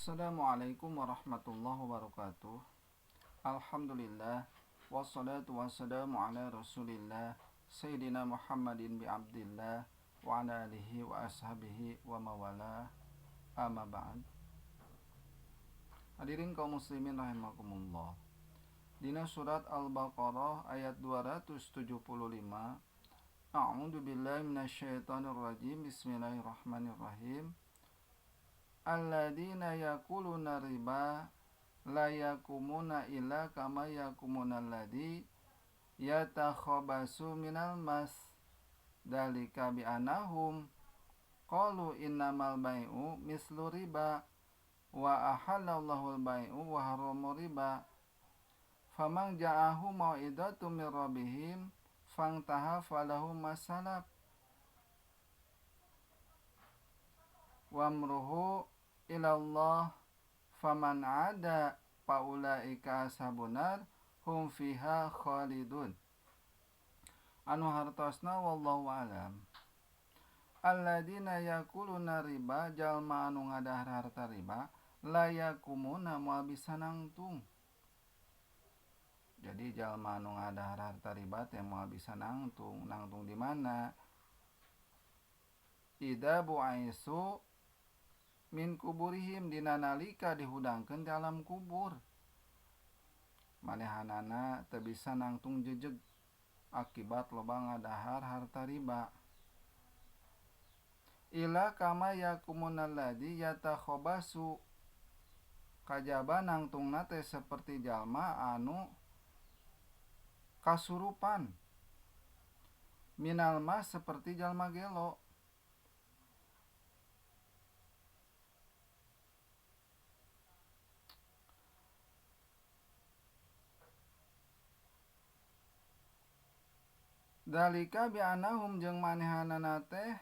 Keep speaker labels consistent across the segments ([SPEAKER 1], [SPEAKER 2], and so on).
[SPEAKER 1] Assalamualaikum warahmatullahi wabarakatuh. Alhamdulillah wassalatu wassalamu ala rasulillah Sayyidina Muhammadin bi abdillah wa ala alihi wa ashabihi wa mawala amma ba'd. Hadirin kaum muslimin rahimakumullah. Dina surat Al-Baqarah ayat 275. A'udzu billahi minasyaitonir rajim. Bismillahirrahmanirrahim. Alladzina yakuluna riba la yakumuna illa kama yakumuna alladzi yatakhabasu minal mas dalika bi anahum qalu innamal bai'u mislu riba wa ahallallahu al-bai'u wa harrama riba faman ja'ahu mau'izatun min rabbihim fantaha falahu masalab wa amruhu ilallah faman ada paulaika ashabunar hum fiha khalidun. Anu hartosna wallahu alam. Alladzina yakuluna riba jalma anu ngadahar harta riba la yakumuna moal bisa nangtung. Jadi jalma anu ngadahar harta riba teh moal bisa nangtung. Nangtung di mana? Ida bu'aisu min kuburihim dina nalika dihudangkeun di alam kubur. Manehanana teu bisa nangtung jejeg akibat loba ngadahar harta riba. Ila kama yakumunal ladzi yatakhabasu kajaba nangtungna teh seperti jalma anu kasurupan. Minal mas seperti jalma gelo. Dalika bi anahum jeung manehanana teh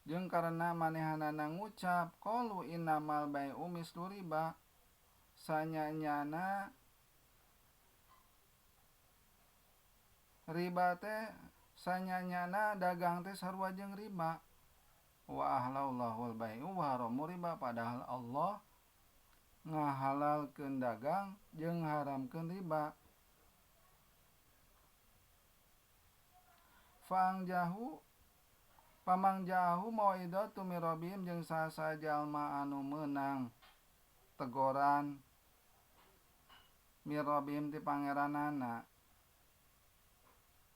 [SPEAKER 1] jeung karena manehanana ngucap qalu innamal bai'u mislu riba sanyanyana riba teh sanyanyana dagang teh sarua jeung riba wa ahlallahu al-bai'u wa haramu riba padahal Allah ngahalalkeun dagang jeung haramkeun riba. Pamangjahu mau'izatu min rabbihim jeung saha jalma anu meunang tegoran min rabbihim ti pangeranana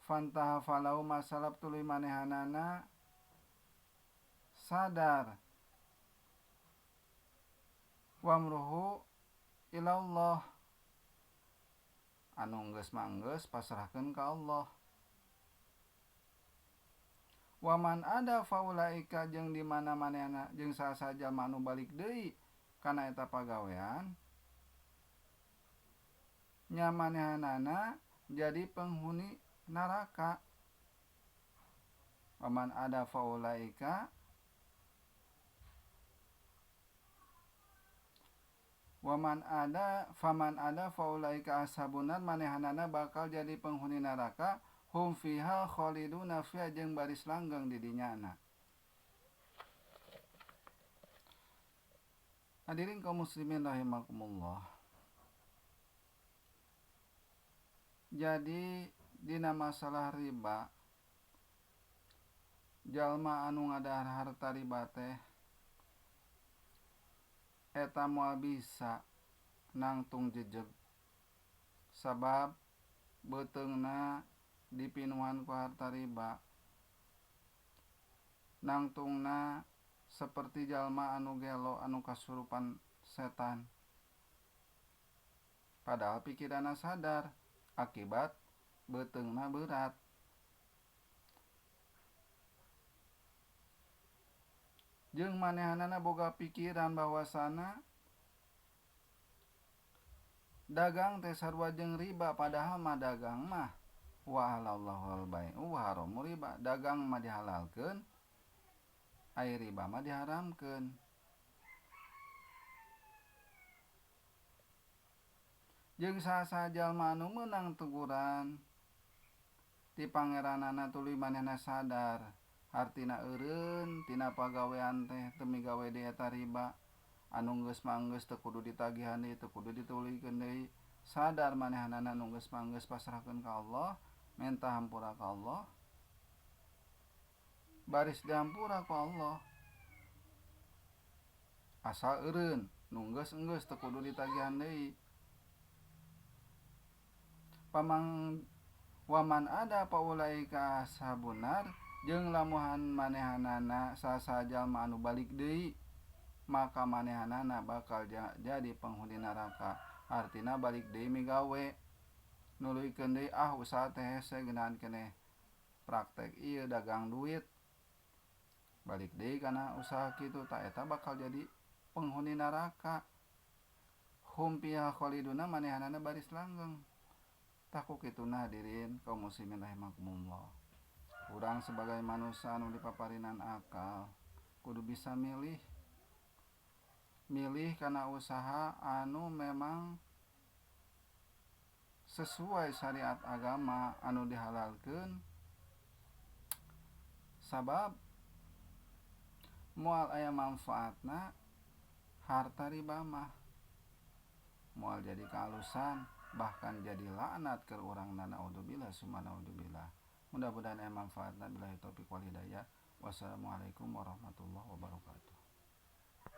[SPEAKER 1] fantaha falahu masalab tuluy manehanana sadar wamruhu ilallah anu geus manggeus pasrahkeun ka Allah. Waman ada faulaika jeung di mana manehna jeung saha anu balik deui kana eta pagawean nya manehanana jadi penghuni neraka. Waman ada faulaika faman ada faulaika ashabunar manehanana bakal jadi penghuni neraka hum fiha khaliduna fiha jeung baris langgeng di dinyana. Hadirin kaum muslimin rahimakumullah. Jadi dina masalah riba jalma anu ngadahar harta riba teh eta moal bisa nangtung jejeg sabab beuteungna dipinuhan ku harta riba. Nangtungna seperti jalma anu gelo anu kasurupan setan padahal pikiranna sadar akibat beuteungna berat. Jeung manehanana boga pikiran bahwasana dagang teh sarua jeung riba padahal mah dagang mah wa halallahu al-bai'u wa haramu riba dagang mah dihalalkeun ai riba mah diharamkeun. Jeung saha jalma anu meunang teguran ti pangeranana tuluy manehna sadar hartina eureun tina pagawean teh teu migawe di eta riba anu geus manggeus teu kudu ditagihan deui teu kudu dituluykeun deui sadar manehanana anu geus manggeus pasrahkeun ka Allah minta hampura ka Allah baris dihampura ku Allah asal eureun nu geus teu kudu ditagihan deui pamang waman ada paulaika sabunar jeung lamuhan manehanana saha jalma anu balik deui maka manehanana bakal jadi penghuni neraka artina balik deui migawe nuluykeun deui usaha teh hese geunaan keneh praktek ieu dagang duit balik deui kana usaha kitu ta eta bakal jadi penghuni neraka hum fiha khaliduna manehanana baris langgeng taku kituna hadirin kaum muslimin rahimakumullah urang sebagai manusia anu dipaparinan akal kudu bisa milih kana usaha anu memang sesuai syariat agama anu dihalalkeun sabab moal aya manfaatna harta riba mah moal jadi kehalusan bahkan jadi laknat ke urang naudzubillah summa naudzubillah mudah-mudahan aya manfaatna billahi taufiq wal hidayah wassalamualaikum warahmatullahi wabarakatuh.